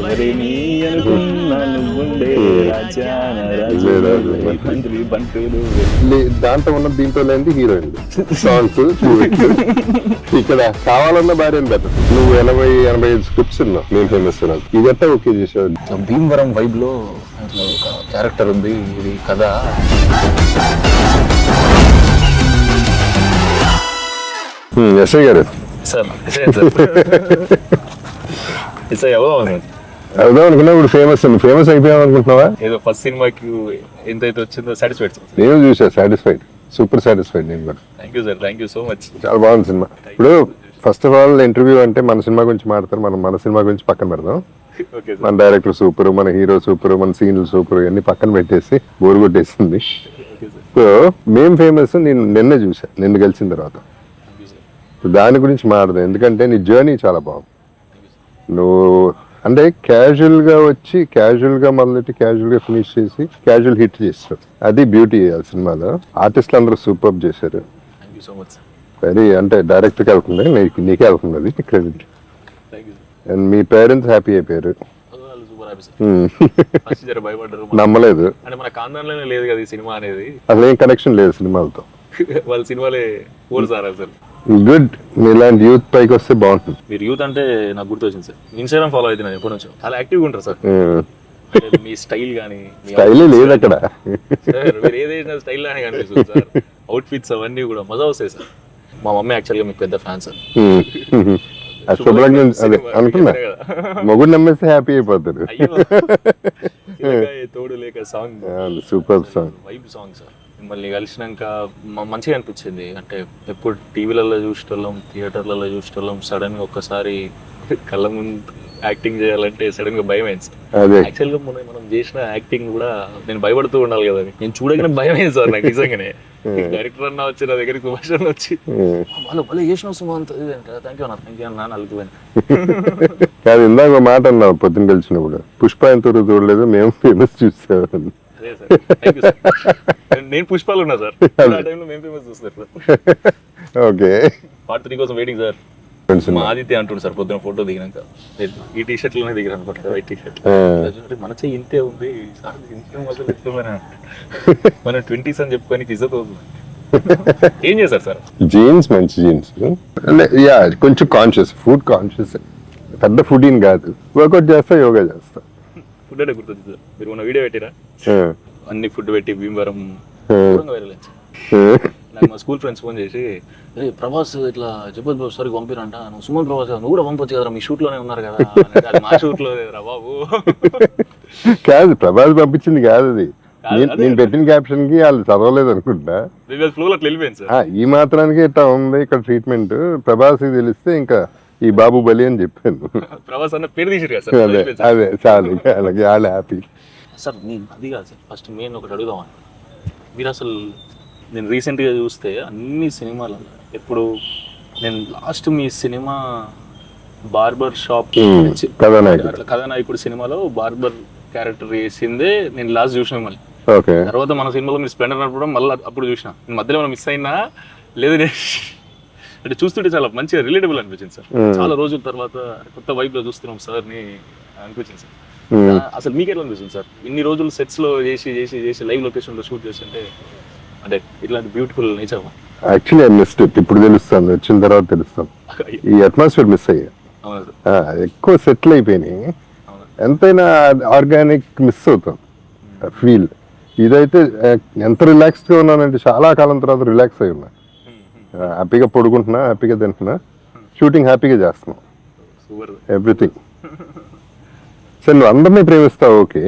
ఎవరిని అనుకున్నా నువ్వుండే రాజాన రాజు మంత్రి బంటులు. దాంట్లో ఉన్న దీంట్లో లేని హీరోయిన్ సాంగ్స్ ఇక్కడ కావాలన్న భార్య బెటర్. నువ్వు 80-85 స్క్రిప్ట్స్ ఉన్నావు నేను ఫేమస్ ఇదంతా ఓకే చేసావు. భీమవరం వైబ్ లో ఒక క్యారెక్టర్ ఉంది, ఇది కథ. ఎస్ఐ గారు సార్ అవుదాం అనుకున్నా ఇప్పుడు ఫేమస్ అయిపోయాం అనుకుంటున్నావా? ఏదో ఫస్ట్ సినిమాకి ఎంతైతే వచ్చిందో సాటిస్ఫైడ్. నేను చూసా సాటిస్ఫైడ్, సూపర్ సాటిస్ఫైడ్. నేను కూడా థ్యాంక్ యూ సో మచ్. చాలా బాగుంది సినిమా. ఇప్పుడు ఫస్ట్ ఆఫ్ ఆల్ ఇంటర్వ్యూ అంటే మన సినిమా గురించి మాట్లాడతారు, మనం మన సినిమా గురించి పక్కన పెడదాం. మన డైరెక్టర్ సూపర్, మన హీరో సూపర్, మన సీన్లు సూపర్, ఇవన్నీ పక్కన పెట్టేసి బోర్ కొట్టేసింది. సో మేం ఫేమస్ నేను నిన్నే చూసా, నిన్ను కలిసిన తర్వాత. దాని గురించి మాట్లాడదాం, ఎందుకంటే నీ జర్నీ చాలా బాగుంది. నువ్వు అంటే క్యాజువల్ గా వచ్చి క్యాజువల్ గా మొదలెట్టి క్యాజువల్ గా ఫినిష్ చేసి క్యాజువల్ హిట్ చేస్తారు. అది బ్యూటీ ఆ సినిమాలో. ఆర్టిస్టులు అందరూ సూపర్ చేశారు. వెరీ అంటే డైరెక్ట్గా వెళ్తుంది, నీకే వెళ్తుంది అది credit. And me parents happy అయిపోయారు. నమ్మలేదు, అసలు ఏం కనెక్షన్ లేదు సినిమాలతో. వాళ్ళ సినిమాలే అసలు గుడ్. ఇలాంటి యూత్ పైకి వస్తే బాగుంటుంది. మీరు యూత్ అంటే నాకు గుర్తొచ్చింది సార్, ఇన్స్టాగ్రామ్ ఫాలో అవుతున్నాను ఎప్పటి నుంచో. చాలా యాక్టివ్గా ఉంటారు సార్. మీ స్టైల్ కానీ స్టైల్ లేదు అక్కడ, మీరు ఏదైనా స్టైల్ లానే కనిపిస్తుంది సార్. అవుట్ ఫిట్స్ అవన్నీ కూడా మజా వస్తాయి సార్. మా మమ్మీ యాక్చువల్గా మీకు పెద్ద ఫ్యాన్ సార్. అదే అనుకున్నా, మొగుడు నమ్మేస్తే హ్యాపీ అయిపోతారు. తోడు లేక song super song, vibe song sir. మిమ్మల్ని కలిసినాక మంచిగా అనిపించింది. అంటే ఎప్పుడు టీవీలలో చూసేటోళ్ళం, థియేటర్లలో చూసేటోళ్ళం, సడన్ గా ఒక్కసారి కళ్ళ ముందు యాక్టింగ్ చేయాలంటే సడన్ గా భయం అయింది సార్. యాక్చువల్ గా మనం చేసిన యాక్టింగ్ కూడా నేను భయపడుతూ ఉండాలి కదా, నేను చూడగానే భయం అయింది సార్ నాకు నిజంగానే. డైరెక్టర్ అన్న వచ్చి నా దగ్గరికి సుభాష్ అన్న వచ్చి వాళ్ళు చేసిన సుమంత్ థ్యాంక్ యూ అన్న అలిగిపోయాను. కాదు ఇందాక మాట అన్నావు పొద్దున్న కలిసినప్పుడు, పుష్ప ఎంత చూడలేదు మేము ఫేమస్ చూసాం. నేను పుష్పాలు ఉన్నా సార్, ఆ టైంలో మేము ఫేమస్ చూస్తారు. ఓకే, పార్ట్ 3 కోసం వెయిటింగ్ సార్. మా ఆదిత్య అంటుండు సార్ పొద్దున ఫోటో దిగినాక, ఈ టీ షర్ట్ లోనే దిగారు అనుకుంటా, వైట్ టీ షర్ట్. మన చెయ్యి ఇంతే ఉంది సార్, మనం 20s అని చెప్పుకొని ఇజ్జత్ అవుతుంది. ఏం చేశారు సార్? జీన్స్, మంచి జీన్స్. యా కొంచెం కాన్షియస్, ఫుడ్ కాన్షియస్. పెద్ద ఫుడ్ ఏం కాదు, వర్కౌట్ చేస్తా, యోగా చేస్తా. ఫుడ్ అంటే గుర్తుంది సార్, మీరు ఉన్న వీడియో పెట్టిరా అన్ని ఫుడ్ పెట్టి భీమవరం వైరల్ నాకు మా స్కూల్ ఫ్రెండ్స్ ఫోన్ చేసి, ప్రభాస్ ఇట్లా జబద్ బాబు సార్ పంపిరంట, నువ్వు సుమన్ ప్రభాస్ నువ్వు కూడా పంపొచ్చు కదా, మీ షూట్ లోనే ఉన్నారు కదా. మా షూట్ లో రా బాబు. కాదు ప్రభాస్ పంపించింది కాదు అది, నేను పెట్టిన క్యాప్షన్ కి వాళ్ళు చదవలేదు అనుకుంటా. ఈ మాత్రానికి ఇట్లా ఉంది ఇక్కడ ట్రీట్మెంట్, ప్రభాస్ తెలిస్తే ఇంకా ఈ బాబు బలి అని చెప్పాను. ప్రభాస్ అన్న పేరు తీసారు అదే అదే చాలు, అలాగే వాళ్ళు హ్యాపీ సార్. నేను అది కాదు సార్, ఫస్ట్ మెయిన్ ఒకటి అడుగుదామని. మీరు అసలు నేను రీసెంట్గా చూస్తే అన్ని సినిమాలు ఎప్పుడు నేను లాస్ట్ మీ సినిమా బార్బర్ షాప్ కథానాయకుడు సినిమాలో బార్బర్ క్యారెక్టర్ వేసిందే నేను లాస్ట్ చూసిన. మళ్ళీ తర్వాత మన సినిమాలో మీరు స్ప్లెండర్ అన్నప్పుడు మళ్ళీ అప్పుడు చూసిన. నేను మధ్యలో మనం మిస్ అయినా లేదు, అంటే చూస్తుంటే చాలా మంచిగా రిలేటబుల్ అనిపించింది సార్. చాలా రోజుల తర్వాత కొత్త వైబ్ లో చూస్తున్నాం సార్ ని అనిపించింది సార్. అసలు మీకు ఎట్లా అనిపిస్తుంది సార్, ఇన్ని రోజులు సెట్స్ లో చేసి చేసి చేసి లైవ్ లొకేషన్ లో షూట్ చేస్తుంటే, అంటే ఇట్లాంటి beautiful nature? Actually I missed it. ఇప్పుడు తెలుస్తాను, వచ్చిన తర్వాత తెలుస్తాను. ఈ అట్మాస్ఫియర్ మిస్ అయ్యా, ఎక్కువ సెటిల్ అయిపోయినాయి. ఎంతైనా ఆర్గానిక్ మిస్ అవుతాం ఫీల్. ఇదైతే ఎంత రిలాక్స్డ్ గా ఉన్నానంటే చాలా కాలం తర్వాత రిలాక్స్ అయి ఉన్నా, హ్యాపీగా పడుకుంటున్నా, హ్యాపీగా తింటున్నా, షూటింగ్ హ్యాపీగా చేస్తున్నాం, ఎవ్రీథింగ్. సరే నువ్వు అందరినీ ప్రేమిస్తావు, ఓకే,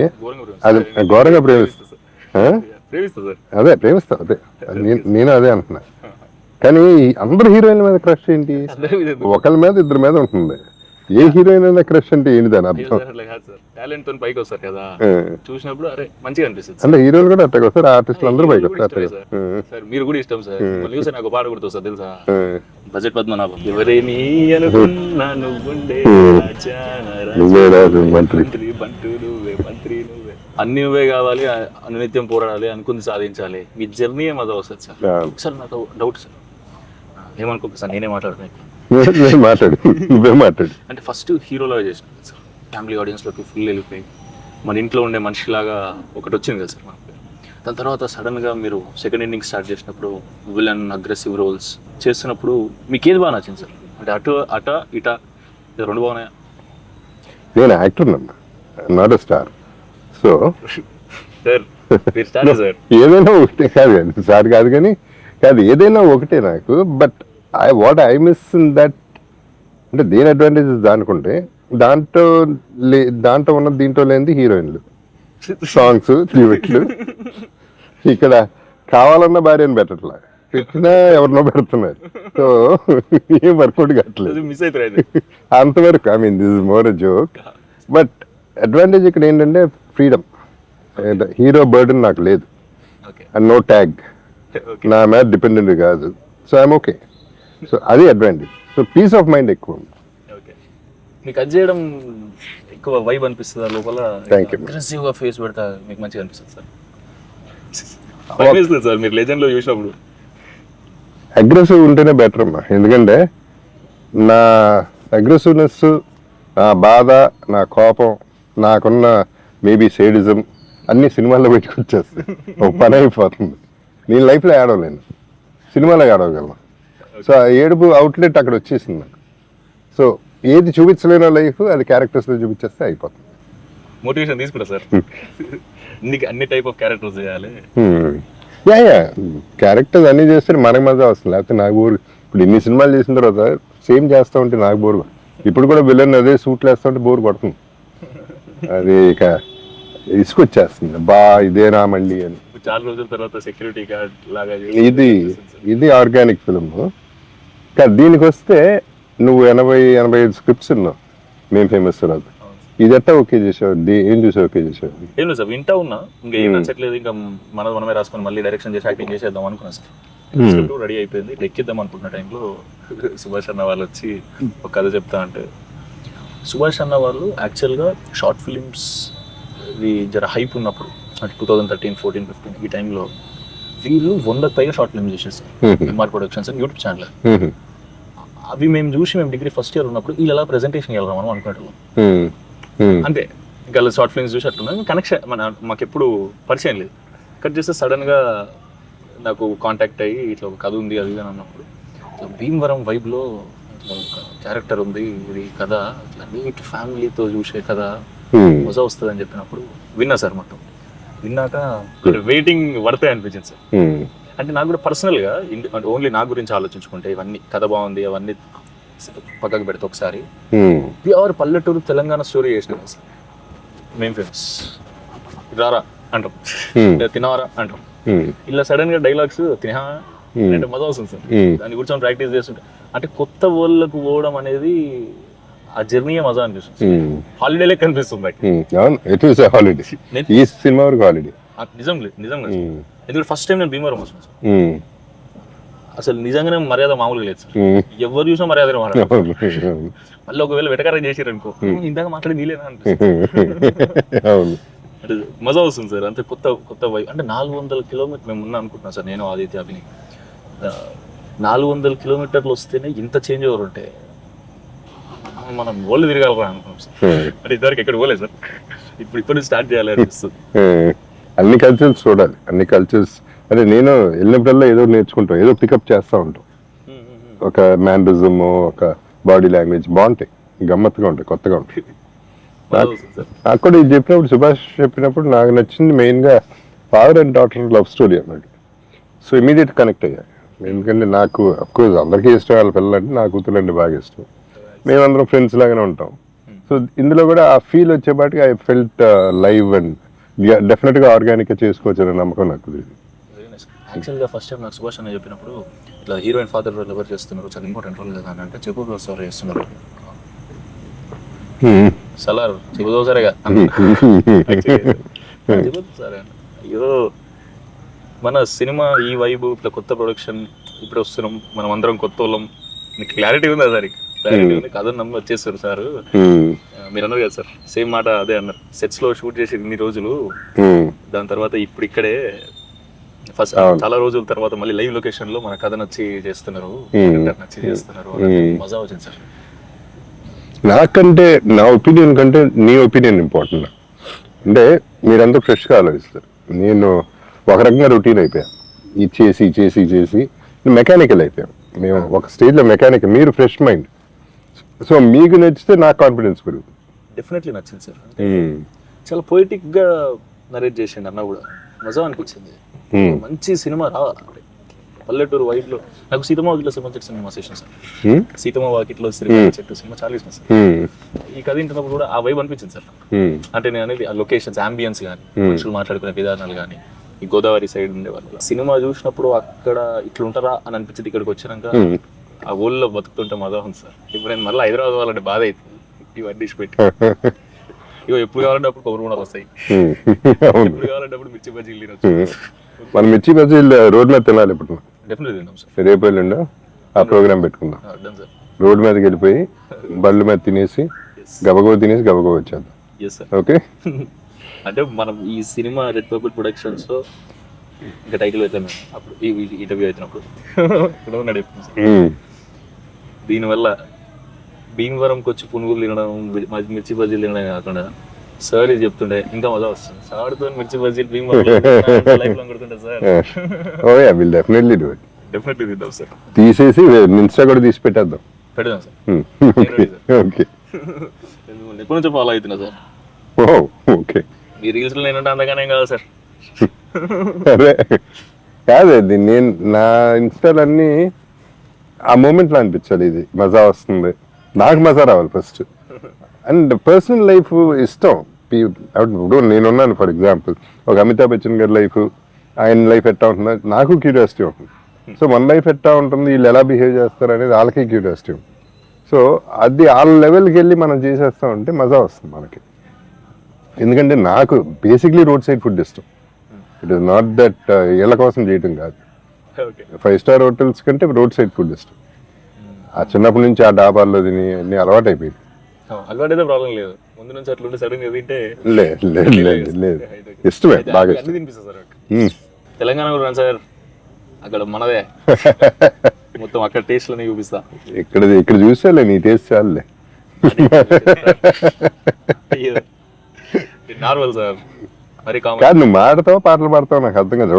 అది ఘోరంగా ప్రేమిస్తా, అదే ప్రేమిస్తావు, అదే నేను అదే అంటున్నా. కానీ అందరు హీరోయిన్ల మీద క్రష్ ఏంటి? ఒకళ్ళ మీద ఇద్దరి మీద ఉంటుంది. ఏ హీరోయిన్ అయినా క్రష్ అంటే ఏంటి దాని అర్థం? చూసినప్పుడు అరే మంచిగా అనిపిస్తుంది. అంటే హీరోలు కూడా అట్టగా వస్తారు, ఆర్టిస్టులు అందరూ పైకి వస్తారు. మీరు కూడా ఇష్టం సార్, చూస్తే నాకు పాట గుర్తు సార్ తెలుసా, బడ్జెట్ పద్మనాభం. ఎవరేమి అనుకున్నా నువ్వుండే మంత్రి బంటు నువ్వే, మంత్రి నువ్వే, అన్ని నువ్వే కావాలి, అనునిత్యం పోరాడాలి, అనుకుంది సాధించాలి, మీ జర్నీ ఏమదో వస్తుంది సార్. సార్ నాకు డౌట్ సార్, ఏమనుకోక సార్ నేనే మాట్లాడుతున్నాను. మాట్లాడు, నువ్వే మాట్లాడు. అంటే ఫస్ట్ హీరోలో చేసిన సార్, ఫ్యామిలీ ఆడియన్స్లోకి ఫుల్ వెళ్ళిపోయి మన ఇంట్లో ఉండే మనిషిలాగా ఒకటి వచ్చింది కదా సార్ మనకి. దాని తర్వాత సడన్గా మీరు సెకండ్ ఇన్నింగ్ స్టార్ట్ చేసినప్పుడు విలన్ అగ్రెసివ్ రోల్స్ చేస్తున్నప్పుడు మీకు ఏది బాగా నచ్చింది సార్? అంటే అట ఇట రెండు బాగున్నాయా? నేను యాక్టర్ అమ్మా, not a star. So sir మీరు స్టార్ సార్. ఏదైనా ఒకటే కాదు సార్, కాదు కానీ కాదు, ఏదైనా ఒకటే నాకు. But what I miss in that అంటే దేని అడ్వాంటేజెస్ దానికుంటే దాంట్లో ఉన్న దీంట్లో లేనిది హీరోయిన్లు, సాంగ్స్, డ్యూయెట్లు. ఇక్కడ కావాలన్న భార్యను పెట్టట్లా, పెట్టినా ఎవరినో పెడుతున్నారు. సో ఏం వర్కౌట్ కావట్లేదు మిస్ అవుతారు అంతవరకు. I mean this is more a joke. But advantage ఇక్కడ ఏంటంటే ఫ్రీడమ్. హీరో బర్డన్ నాకు లేదు, అండ్ నో ట్యాగ్, నా మీద డిపెండెంట్ కాదు. So I'm okay. సో అది advantage. So peace of mind ఎక్కువ. మీకు అది చేయడం ఎక్కువ వైబ్ అనిపిస్తుంది లోపల? Thank you. అగ్రెసివ్గా ఫేస్ పెడతా మీకు మంచిగా అనిపిస్తుంది సార్? అనిపిస్తుంది సార్ మీరు లెజెండ్లో చూసినప్పుడు? అగ్రెసివ్ ఉంటేనే బెటర్ అమ్మా, ఎందుకంటే నా అగ్రెసివ్నెస్, నా బాధ, నా కోపం, నాకున్న మేబీ సేడిజం అన్ని సినిమాల్లో పెట్టుకొచ్చేస్తాయి. ఒక పని అయిపోతుంది. నేను లైఫ్లో ఏడవలేను, సినిమాలో ఏడవగలను. సో ఆ ఏడుపు అవుట్లెట్ అక్కడ వచ్చేసింది నాకు. సో ఏది చూపించలేనో లైఫ్ అది క్యారెక్టర్స్లో చూపించేస్తే అయిపోతుంది. మోటివేషన్ తీసుకుంటా సార్. అన్ని టైప్ ఆఫ్ క్యారెక్టర్స్ చేయాలి. యా క్యారెక్టర్స్ అన్ని చేస్తే మనకు మజా వస్తుంది, లేకపోతే నాకు బోర్. ఇప్పుడు ఇన్ని సినిమాలు చేసిన తర్వాత సేమ్ చేస్తూ ఉంటే నాకు బోర్. ఇప్పుడు కూడా విలన్ అదే సూట్లు వేస్తూ ఉంటే బోర్ కొడుతుంది. అది ఇక ఇసుకొచ్చేస్తుంది, బా ఇదేనా మళ్ళీ అని. చాలా రోజుల తర్వాత సెక్యూరిటీ గార్డ్ లాగా ఇది ఆర్గానిక్ ఫిల్మ్. కానీ దీనికి వస్తే నువ్వు 80-85 స్క్రిప్ట్స్ ఉన్నావు మేము ఫేమస్ తర్వాత. ఇది ఎట్టా ఓకే చేసావు? ఏం చూసావు ఓకే చేసావు? ఏం లేదు సార్, వింటా ఉన్నా, ఇంకా ఏం నచ్చట్లేదు, ఇంకా మనమే రాసుకొని మళ్ళీ డైరెక్షన్ చేసి యాక్టింగ్ చేసేద్దాం అనుకున్నా సార్. స్క్రిప్ట్ రెడీ అయిపోయింది, ఎక్కిద్దాం అనుకున్న టైంలో సుభాష్ అన్న వాళ్ళు వచ్చి ఒక కథ చెప్తా అంటే. సుభాష్ అన్న వాళ్ళు యాక్చువల్గా షార్ట్ ఫిలిమ్స్ ఇది జర హైప్ ఉన్నప్పుడు అంటే 2013, 14, 15 ఈ టైంలో వీళ్ళు 100కి పైగా షార్ట్ ఫిల్మ్స్ చేసేస్తారు. ఎంఆర్ ప్రొడక్షన్స్ అని యూట్యూబ్ ఛానల్. అవి మేము చూసి మేము డిగ్రీ ఫస్ట్ ఇయర్ ఉన్నప్పుడు వీళ్ళు ఎలా ప్రెజెంటేషన్ వెళ్ళాం మనం అనుకునేటోళ్ళం. అంటే ఇంకా షార్ట్ ఫిల్మ్స్ చూసి అట్లున్నాం, కనెక్షన్ మాకు ఎప్పుడు పరిచయం లేదు. కట్ చేస్తే సడన్గా నాకు కాంటాక్ట్ అయ్యి ఇట్లా ఒక కథ ఉంది అది అని అన్నప్పుడు, ఇట్లా భీమవరం వైబ్లో ఒక క్యారెక్టర్ ఉంది, ఇది కథ ఇట్లా నీట్ ఫ్యామిలీతో చూసే కథ మజా వస్తుంది అని చెప్పినప్పుడు విన్నా సార్. మొత్తం విన్నాక వెయిటింగ్ పడతాయి అనిపించింది సార్. అంటే నాకు కూడా పర్సనల్గా అంటే ఓన్లీ నా గురించి ఆలోచించుకుంటే ఇవన్నీ కథ బాగుంది అవన్నీ పక్కకు పెడితే ఒకసారి ప్యూర్ పల్లెటూరు తెలంగాణ స్టోరీ చేసినాం సార్. మేము ఫేమస్ రారా అంటాం, తినవారా అంటాం, ఇలా సడన్ గా డైలాగ్స్ తినా అంటే మజా వస్తుంది సార్. దాన్ని కూర్చొని ప్రాక్టీస్ చేస్తుంటే అంటే కొత్త వరల్డ్కి పోవడం అనేది ఆ జర్నీ మజా అనిపిస్తుంది. హాలిడే లెక్క అనిపిస్తుంది. నిజంగా ఎందుకంటే ఫస్ట్ టైం నేను భీమవరం వచ్చాను సార్. అసలు నిజంగానే మర్యాద మామూలుగా లేదు సార్. ఎవరు చూసినా మర్యాద మళ్ళీ ఒకవేళ వెటకారం చేసారు అనుకో, ఇందాక మాట్లాడి నీలేనా అనిపిస్తుంది. అంటే మజా వస్తుంది సార్. అంతే కొత్త వైపు. అంటే 400 కిలోమీటర్ మేము ఉన్నా అనుకుంటున్నాం సార్, నేను ఆదిత్య అభిని. 400 కిలోమీటర్లు వస్తేనే ఇంత చేంజ్ ఓవర్ ఉంటే మనం ఓళ్ళు తిరగాలరా అనుకున్నాం సార్. అంటే ఇద్దరికి ఎక్కడ పోలేదు సార్. ఇప్పుడు స్టార్ట్ చేయాలి అనిపిస్తుంది. అన్ని కల్చర్స్ చూడాలి, అన్ని కల్చర్స్. అంటే నేను వెళ్ళినప్పుడల్లా ఏదో నేర్చుకుంటాం, ఏదో పికప్ చేస్తూ ఉంటాం. ఒక మ్యానరిజం, ఒక బాడీ లాంగ్వేజ్ బాగుంటాయి, గమ్మత్తుగా ఉంటాయి, కొత్తగా ఉంటాయి. నాకు కూడా ఇది చెప్పినప్పుడు, సుభాష్ చెప్పినప్పుడు నాకు నచ్చింది మెయిన్గా father and daughter love story అన్నట్టు. సో ఇమీడియట్ కనెక్ట్ అయ్యాయి. ఎందుకంటే నాకు అఫ్కోర్స్ అందరికీ ఇష్టం వాళ్ళ పిల్లలంటే, నా కూతురు అంటే బాగా ఇష్టం. మేమందరం ఫ్రెండ్స్ లాగానే ఉంటాం. సో ఇందులో కూడా ఆ ఫీల్ వచ్చేపాటికి ఐ ఫెల్ట్ లైవ్ అండ్ డెఫినెట్గా ఆర్గానిక్గా చేసుకోవచ్చు అనే నమ్మకం నాకు. యాక్చువల్గా ఫస్ట్ టైం నాకు సుభాష్ అన్న చెప్పినప్పుడు ఇట్లా హీరోయిన్ ఫాదర్ రోల్ ఎవరు చేస్తున్నారు, చాలా ఇంపార్టెంట్ రోల్ కదా అని అంటే, చెప్పుకో సార్ చేస్తున్నారు సలార్ చెబుదో సరేగా చెబుతుంది సార్. అయ్యో మన సినిమా ఈ వైబు ఇట్లా కొత్త ప్రొడక్షన్ ఇప్పుడు వస్తున్నాం, మనం అందరం కొత్త వాళ్ళం, నీకు క్లారిటీ ఉందా సార్? క్లారిటీ ఉంది, కథ నమ్మి వచ్చేస్తారు సార్. మీరు అన్నారు కదా సార్, సేమ్ మాట అదే అన్నారు. సెట్స్ లో షూట్ చేసి ఇన్ని రోజులు, దాని తర్వాత ఇప్పుడు ఇక్కడే ఫస్ట్ చాలా రోజుల తర్వాత మళ్ళీ లైవ్ లొకేషన్ లో మన కథ నచ్చి చేస్తున్నారు, నచ్చి చేస్తున్నారు, మజా వచ్చింది సార్. నాకంటే నా ఒపీనియన్ కంటే నీ ఒపీనియన్ ఇంపార్టెంట్. అంటే మీరంతా ఫ్రెష్గా ఆలోచిస్తారు, నేను ఒక రకంగా రొటీన్ అయిపోయాను. ఇది చేసి చేసి చేసి మెకానికల్ అయిపోయాం. మేము ఒక స్టేజ్లో మెకానికల్, మీరు ఫ్రెష్ మైండ్. సో మీకు నచ్చితే నాకు కాన్ఫిడెన్స్ పెరుగుతుంది. డెఫినెట్లీ నచ్చింది సార్. చాలా పొయిటిక్గా నరేట్ చేసిండు అన్న కూడా, మజా అనిపించింది. మంచి సినిమా రావాలి పల్లెటూరు వైబ్లో. నాకు సీతమ్మ వాకిట్లో సినిమా చెట్టు సినిమా చేసిన సార్. సీతమ్మ వాకిట్లో సినిమా చెట్టు సినిమా చాలా ఇష్టం సార్. ఈ కథ వింటున్నప్పుడు కూడా ఆ వైబ్ అనిపించింది సార్. అంటే నేను అనేది ఆ లొకేషన్స్, అంబియన్స్ కానీ, మనుషులు మాట్లాడుకునే విధానాలు కానీ, ఈ గోదావరి సైడ్ ఉండే వాళ్ళు సినిమా చూసినప్పుడు అక్కడ ఇట్లుంటారా అని అనిపించింది. ఇక్కడికి వచ్చినాక ఆ ఊళ్ళో బతుకుతుంటే మజా ఉంది సార్. ఇప్పుడు నేను మళ్ళీ హైదరాబాద్ వాళ్ళంటే బాధ అవుతుంది. ఇవన్నీ పెట్టి ఇగో ఎప్పుడు కావాలంటే అప్పుడు కొబ్బరి బొండాలు వస్తాయి, ఎప్పుడు కావాలంటే అప్పుడు మిర్చి బజ్జీలు తినొచ్చు. మన మిర్చి బజ్జీలు రోడ్ మీద తినాలి ఇప్పుడు. డెఫినెట్లీ తిన్నాం సార్. రేపు వెళ్ళిండో ఆ ప్రోగ్రామ్ పెట్టుకుందాం. రోడ్ మీదకి వెళ్ళిపోయి బళ్ళు మీద తినేసి గబగబ తినేసి గబగబ వచ్చేద్దాం. ఓకే. అంటే మనం ఈ సినిమా రెడ్ పర్పుల్ ప్రొడక్షన్స్ లో ఇంకా టైటిల్ అయితే మేము అప్పుడు ఈ ఇంటర్వ్యూ అవుతున్నప్పుడు దీనివల్ల భీమవరంకి వచ్చి పునుగులు తినడం, మిర్చి బజ్జీలు తినడం కాకుండా సార్ ఇది చెప్తుండే ఇంకా మజా వస్తుంది. సార్తో మిర్చి బజ్జీలు భీమవరం కొడుతుండే sir. Oh yeah, will definitely do it. Definitely తిద్దాం సార్. తీసేసి ఇన్స్టా కూడా తీసి పెట్టేద్దాం. పెడదాం సార్. ఓకే. ఎప్పటి నుంచో ఫాలో అవుతున్నా సార్. ఓ ఓకే. మీ రీల్స్ లో నేనంటే అందగానే కాదు సార్. అదే కాదు, అది నేను నా ఇన్స్టాలన్నీ ఆ మూమెంట్లో అనిపించాలి, ఇది మజా వస్తుంది, నాకు మజా రావాలి ఫస్ట్. అండ్ పర్సనల్ లైఫ్ ఇష్టం. ఇప్పుడు నేనున్నాను ఫర్ ఎగ్జాంపుల్, ఒక అమితాబ్ బచ్చన్ గారి లైఫ్, ఆయన లైఫ్ ఎట్టా ఉంటుందో నాకు క్యూరియాసిటీ ఉంటుంది. సో మన లైఫ్ ఎట్టా ఉంటుంది, వీళ్ళు ఎలా బిహేవ్ చేస్తారు అనేది వాళ్ళకి క్యూరియాసిటీ ఉంటుంది. సో అది వాళ్ళ లెవెల్కి వెళ్ళి మనం చేసేస్తామంటే మజా వస్తుంది మనకి. ఎందుకంటే నాకు బేసిక్లీ రోడ్ సైడ్ ఫుడ్ ఇష్టం. ఇట్ ఈస్ నాట్ దట్ ఇళ్ళ కోసం చేయటం కాదు. 5 స్టార్ హోటల్స్ కంటే రోడ్ సైడ్ ఫుడ్ ఇష్టం. ఆ చిన్నప్పటి నుంచి ఆ డాబాల్లో తిని అన్ని అలవాటు అయిపోయింది. అలవాటు అయితే ప్రాబ్లం లేదు, ముందు నుంచి అట్లా సడన్ గా తింటే లేదు ఇష్టమే, బాగా ఇష్టం. తినిపిస్తా సార్. తెలంగాణ కూడా సార్, అక్కడ మనదే మొత్తం అక్కడ టేస్ట్ లోనే చూపిస్తా. ఇక్కడ చూసాలే, నీ టేస్ట్ చాలులే. నార్మల్ సార్, మరి కాదు నువ్వు మాడతావు, పాటలు పాడతావు, నాకు అర్థం కాదు.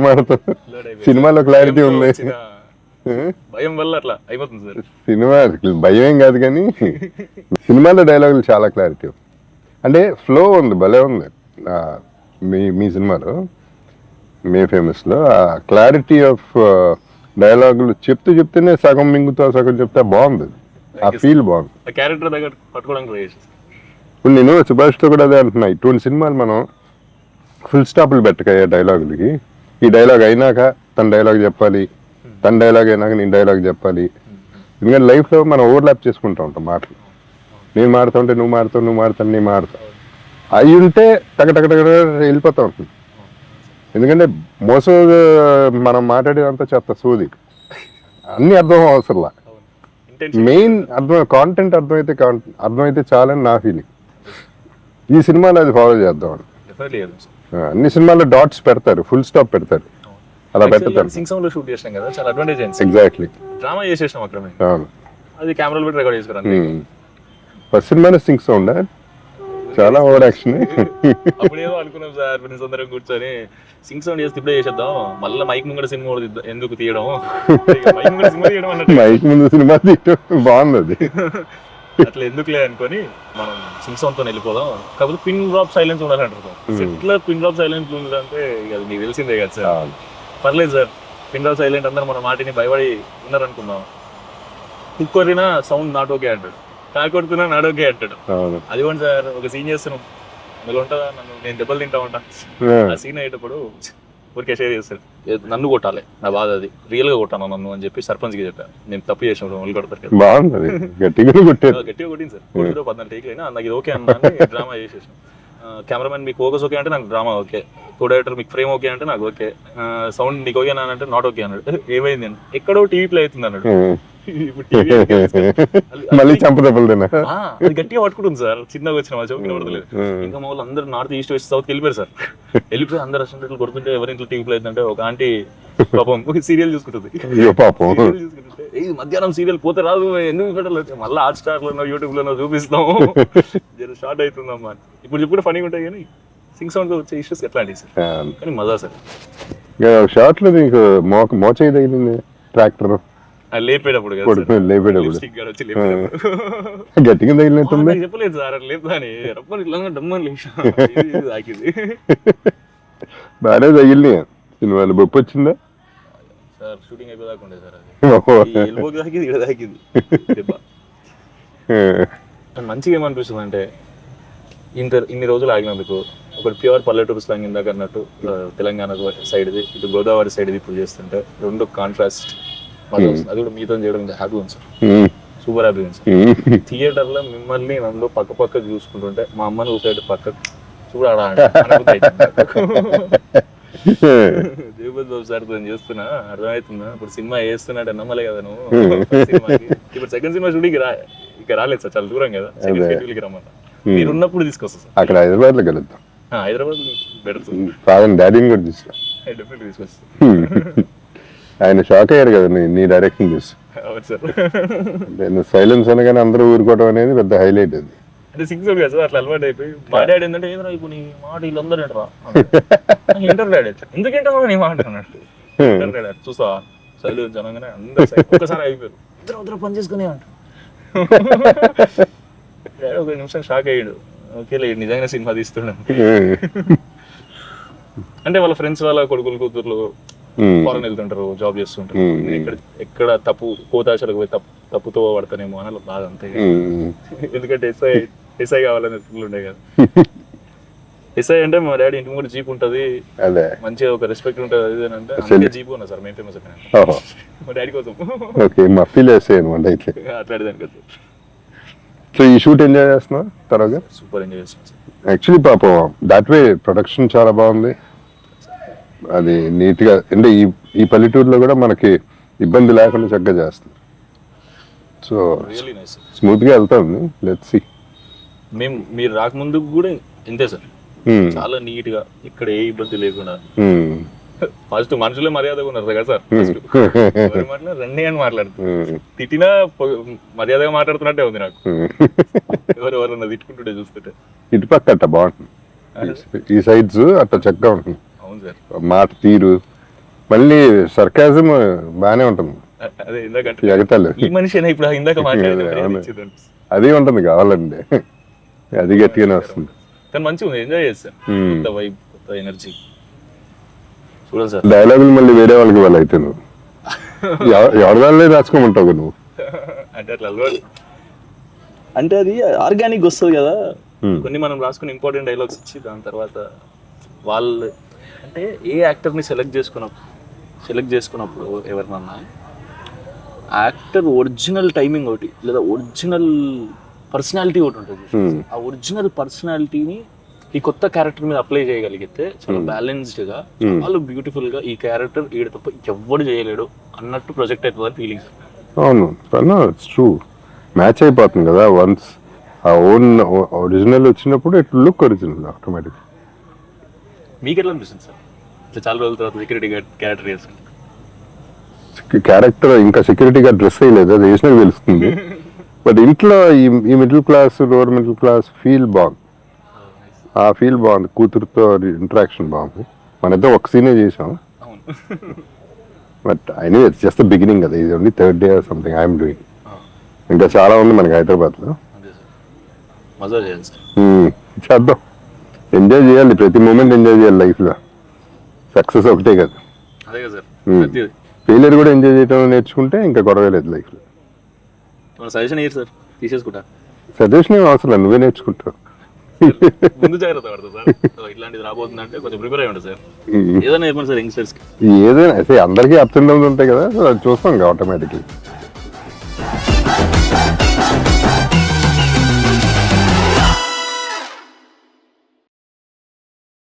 మాడతావు, సినిమాలో క్లారిటీ ఉంది. భయం వల్ల అట్లా అయిపోతుంది సార్. సినిమా భయం ఏం కాదు కానీ సినిమాలో డైలాగులు చాలా క్లారిటీ, అంటే ఫ్లో ఉంది, భలే ఉంది. మీ సినిమాలో, మే ఫేమస్లో ఆ క్లారిటీ ఆఫ్ డైలాగులు చెప్తేనే సగం మింగుతా సగం చెప్తే బాగుంది. ఆ ఫీల్ బాగుంది. క్యారెక్టర్ దగ్గర పట్టుకోవడానికి ట్రై చేసేది. ఇప్పుడు నేను సుభాష్తో కూడా అదే అంటున్నా, ఇటువంటి సినిమాలు మనం ఫుల్ స్టాప్లు పెట్టకయ్యా డైలాగులకి. ఈ డైలాగ్ అయినాక తన డైలాగ్ చెప్పాలి, తన డైలాగ్ అయినాక నేను డైలాగ్ చెప్పాలి. ఎందుకంటే లైఫ్లో మనం ఓవర్లాప్ చేసుకుంటూ ఉంటాం మాటలు. నేను మాడుతూ ఉంటే నువ్వు మాడుతావు, నువ్వు మాడుతాను నేను మాడుతావు. అవి ఉంటే టగ వెళ్ళిపోతూ ఉంటుంది. ఎందుకంటే మనం మాట్లాడేదంతా చెత్త సోది, అన్నీ అర్థం అవసరంలా. మెయిన్ కాంటెంట్ అర్థమైతే చాలని నా ఫీలింగ్. ఈ సినిమాలో అది ఫాలో చేద్దామని. అన్ని సినిమాల్లో డాట్స్ పెడతారు, ఫుల్ స్టాప్ పెడతారు, అలా పెడతారు. షూట్ చేసాం కదా, చాలా అడ్వాంటేజ్ అయింది. ఎగ్జాక్ట్లీ. డ్రామా చేసేసాం అక్కడ, అది కెమెరాలో పెట్టి రికార్డ్ చేసుకున్నాను. ఫస్ట్ సినిమానే సింగ్ సౌండ్, చాలా ఓవర్ యాక్షన్. అప్పుడు ఏదో అనుకున్నాం సార్, ఫ్రెండ్స్ అందరం కూర్చొని సింగ్ సౌండ్ చేస్తే ఇప్పుడే చేసేద్దాం, మళ్ళీ మైక్ ముందు సినిమా ఎందుకు తీయడం, మైక్ ముందు సినిమా తీయడం బాగుంది. అది అట్లా ఎందుకులే అనుకొని మనం సింగ్ సౌండ్ తో వెళ్ళిపోదాం. కాకపోతే పిన్ డ్రాప్ సైలెన్స్ ఉండాలంటారు. ఇట్లా పిన్ డ్రాప్ సైలెన్స్ ఉండాలంటే అది మీకు తెలిసిందే కదా సార్. పర్లేదు సార్, పిన్ డ్రాప్ సైలెంట్ అందరూ మన మాటిని భయపడి ఉన్నారనుకుందాం. కుక్కరినా సౌండ్ నాట్ ఓకే అంటాడు, కాకొడుతున్నా నాట్ ఓకే అంటాడు. అది కూడా సార్, ఒక సీన్ చేస్తున్నాం, మీరు ఉంటుందా నన్ను నేను దెబ్బలు తింటా ఉంటా, ఆ సీన్ అయ్యేటప్పుడు ఊరికే షేర్ చేస్తాడు, నన్ను కొట్టాలి, నా బాధ అది, రియల్ గా కొట్టాను నన్ను అని చెప్పి సర్పంచ్ కి చెప్పాను. నేను తప్పు చేసిన వాళ్ళు కొడతారు కదా, బాగుంది, గట్టిగా కొట్టింది సార్. 14 టేక్లు అయినా నాకు ఇది ఓకే అన్నా, డ్రామా చేసేసాను. కెమెరామెన్ మీకు ఫోకస్ ఓకే అంటే నాకు డ్రామా ఓకే, కో డైరెక్టర్ మీకు ఫ్రేమ్ ఓకే అంటే నాకు ఓకే, సౌండ్ నీకు ఓకే అంటే నాట్ ఓకే అన్నాడు. ఏమైంది అని, ఎక్కడో టీవీ ప్లే అవుతుంది అన్నాడు. మళ్ళీ చంపదెబ్బలు అది గట్టిగా పట్టుకుంటుంది సార్, చిన్నగా వచ్చిన మా చౌకి పడతలేదు. ఇంకా మా వాళ్ళు అందరూ నార్త్ ఈస్ట్ వెస్ట్ సౌత్ వెళ్ళిపోయారు సార్. వెళ్ళిపోయి అందరు రెస్టారెంట్లు కొడుతుంటే ఎవరింట్లో టీవీ ప్లే అవుతుందంటే ఒక ఆంటీ పాపం సీరియల్ చూసుకుంటుంది. అయ్యో పాపం. సీరియల్ చూసుకుంటుంటే ఇది మధ్యాహ్నం సీరియల్ పోతే రాదు ఎందుకు పెట్టలేదు, మళ్ళీ హాట్ స్టార్ లోనో యూట్యూబ్ లోనో చూపిస్తాం, జర షార్ట్ అవుతుందమ్మా. ఇప్పుడు చెప్పుడు ఫనీగా ఉంటాయి కానీ సింగ్ సౌండ్ వచ్చే ఇష్యూస్ ఎట్లాంటివి సార్, కానీ మజా సార్. షార్ట్ లో నీకు మోచేయి తగిలింది ట్రాక్టర్ లేపేటప్పుడు లేపేటప్పుడు వచ్చి గట్టిగా తగిలినట్టుంది. చెప్పలేదు సార్ అట్లా లేపుతాని రప్పని ఇట్లా డమ్మని లేచా తాకింది. బాగానే తగిలినాయి సినిమాలు. బొప్పు వచ్చిందా సార్? షూటింగ్ అయిపోదాకా ఉండే సార్, అది ఎల్బోకి తాకింది, ఇక్కడ తాకింది. మంచిగా ఏమనిపిస్తుంది అంటే ఇన్ని రోజులు ఆగినందుకు ఒకటి ప్యూర్ పల్లెటూరు స్లాంగ్ ఇందాక అన్నట్టు తెలంగాణ సైడ్ది, ఇటు గోదావరి సైడ్ది ఇప్పుడు చేస్తుంటే రెండు కాంట్రాస్ట్ అది కూడా మీతో చేయడం హ్యాపీ ఉంది సార్, సూపర్ హ్యాపీ ఉంది సార్. థియేటర్ లో మిమ్మల్ని నన్ను పక్క చూసుకుంటుంటే మా అమ్మని ఊసైడ్ పక్క చూడాడా జగపతి బాబు సార్ తో చేస్తున్నా అర్థమవుతుందా, ఇప్పుడు సినిమా వేస్తున్నాడు నమ్మలే కదా నువ్వు. ఇప్పుడు సెకండ్ సినిమా షూటింగ్ ఇక రాలేదు సార్, చాలా దూరం కదా, సెకండ్ షెడ్యూల్కి రమ్మన్నా. మీరు ఉన్నప్పుడు తీసుకొస్తా సార్, అక్కడ హైదరాబాద్ లో కలుద్దాం. హైదరాబాద్ బెటర్ ఫాదర్ డాడీని కూడా తీసుకురా, డెఫినెట్లీ తీసుకొస్తా. ఆయన షాక్ అయ్యారు కదా నీ డైరెక్షన్ చూసి. అవును సార్. నేను సైలెన్స్ అనగానే అందరూ ఊరుకోవడం అనేది పెద్ద హైలైట్ అది. అంటే సిక్స్ కదా సార్, అట్లా అలవాటు అయిపోయి మా డాడీ ఏంటంటే ఏదైనా ఇప్పుడు నీ మాట వీళ్ళందరూ ఏంటరా ఇంటర్ డాడీ ఎందుకు ఏంటో నీ మాట అన్నట్టు ఇంటర్ డాడీ చూస్తా చదువు జనంగానే అందరూ ఒక్కసారి అయిపోయారు, ఇద్దరు పని చేసుకునే అంట. ఒక నిమిషం షాక్ అయ్యాడు, ఓకేలే నిజంగా సినిమా తీస్తున్నాను. అంటే వాళ్ళ ఫ్రెండ్స్ వాళ్ళ కొడుకులు కూతుర్లు ఫారెన్ వెళ్తుంటారు, జాబ్ చేస్తుంటారు, ఎక్కడ తప్పు కోతాశలకు పోయి తప్పుతో పడతానేమో అని బాధ అంతే. ఎందుకంటే ఎస్ఐ కావాలని ఉండే కదా. ఎస్ఐ అంటే మా డాడీ ఇంటి ముందు జీప్ ఉంటది, మంచిగా ఒక రెస్పెక్ట్ ఉంటది, అది అంటే అందుకే జీప్ ఉన్నా సార్ మేము ఫేమస్ మా డాడీ కోసం. అట్లాంటిదాని కదా. సో ఈ షూట్ ఎంజాయ్ చేస్తున్నా తర్వాత సూపర్ ఎంజాయ్ చేస్తున్నాం సార్. యాక్చువల్లీ పాపం దాట్ వే ప్రొడక్షన్ చాలా బాగుంది, అది నీట్ గా. అంటే ఈ పల్లెటూరులో కూడా మనకి ఇబ్బంది లేకుండా చక్కగా చేస్తుంది. సో స్మూత్ గా వెళ్తాం. Let's see. మీరు రాకముందు కూడా ఇంతే సార్, చాలా నీట్ గా ఇక్కడ ఏ ఇబ్బంది లేకుండా. ఫస్ట్ మనుషులే మర్యాదగా ఉన్నారు కదా సార్, రండి అని మాట్లాడుతున్నారు, తిట్టినా మర్యాదగా మాట్లాడుతున్నట్టే ఉంది నాకు. ఎవరెవరన్నా తిట్టుకుంటుంటే చూస్తుంటే ఇటుపక్క అట్ట బాగుంటుంది, ఈ సైడ్స్ అట్ట చక్కగా ఉంటుంది. అవును సార్, మాట తీరు మళ్ళీ సర్కాజం బానే ఉంటుంది. అదే ఇందాక ఎగతాలు ఈ మనిషి ఇప్పుడు ఇందాక మాట్లాడేది అది ఉంటుంది కావాలండి, అది గట్టిగానే వస్తుంది. కానీ మంచిగా ఉంది, ఎంజాయ్ చేస్తాను. కొత్త వైబ్, కొత్త ఎనర్జీ. చూడండి సార్ డైలాగులు మళ్ళీ వేరే వాళ్ళకి వాళ్ళు అయితే నువ్వు ఎవరిదాళ్ళే రాసుకోమంటావు నువ్వు. అంటే అట్లా అలవాటు, అంటే అది ఆర్గానిక్ వస్తుంది కదా. కొన్ని మనం రాసుకుని ఇంపార్టెంట్ డైలాగ్స్ ఇచ్చి దాని తర్వాత వాళ్ళు అంటే ఏ యాక్టర్ని సెలెక్ట్ చేసుకున్నప్పుడు ఎవరినన్నా యాక్టర్ ఒరిజినల్ టైమింగ్ ఒకటి లేదా ఒరిజినల్ పర్సనాలిటీ ఒకటి ఉంటుంది. ఆ ఒరిజినల్ పర్సనాలిటీని ఈ కొత్త క్యారెక్టర్ మీద అప్లై చేయగలిగితే చాలా బ్యాలెన్స్డ్ గా, చాలా బ్యూటిఫుల్ గా ఈ క్యారెక్టర్ ఈడ తప్ప ఎవడు చేయలేడు అన్నట్టు ప్రొజెక్ట్ అవుతుంది ఫీలింగ్స్. అవును, ఇట్స్ ట్రూ, మ్యాచ్ అయిపోతుంది కదా. వన్స్ ఆ ఓన్ ఒరిజినల్ వచ్చినప్పుడు ఇట్ లుక్ ఒరిజినల్ ఆటోమేటిక్. మీకు ఎట్లా అనిపిస్తుంది సార్ ఇట్లా చాలా రోజుల తర్వాత సెక్యూరిటీ గార్డ్ క్యారెక్టర్ చేస్తుంది? క్యారెక్టర్ ఇంకా సెక్యూరిటీ గార్డ్ డ్రెస్ అయ్యలేదు, అది వేసినా తెలుస్తుంది. బట్ ఇంట్లో ఈ middle class lower middle class feel బాగుంది, ఆ ఫీల్ బాగుంది. కూతురుతో ఇంటరాక్షన్ బాగుంది. మన ఇద్దరు ఒక సీనే చేసాం, but I know it's just the beginning కదా. ఇది only third day or something I'm doing. ఇంకా చాలా ఉంది మనకి హైదరాబాద్లో. మజా చేయాలి సార్, చేద్దాం, ఎంజాయ్ చేయాలి, ప్రతి మూమెంట్ ఎంజాయ్ చేయాలి లైఫ్లో. సక్సెస్ ఒకటే కదా, అదే కదా సార్. ఫెయిలియర్ కూడా ఎంజాయ్ చేయడం నేర్చుకుంటే ఇంకా గొడవ లేదు లైఫ్లో. సజెషన్ ఇయ్యారు సార్, తీసేసుకుంటా. సజెషన్ ఏం అవసరం, నువ్వే నేర్చుకుంటావు. ముందు జాగ్రత్త పడతా సార్, ఇట్లాంటిది రాబోతుంది అంటే కొంచెం ప్రిపేర్ అయ్యి ఉంటుంది సార్. ఏదైనా చెప్పండి సార్ యంగ్స్టర్స్కి. ఏదైనా అయితే అందరికీ అప్స్ అండ్ డౌన్స్ ఉంటాయి కదా, అది చూస్తాం ఆటోమేటిక్లీ.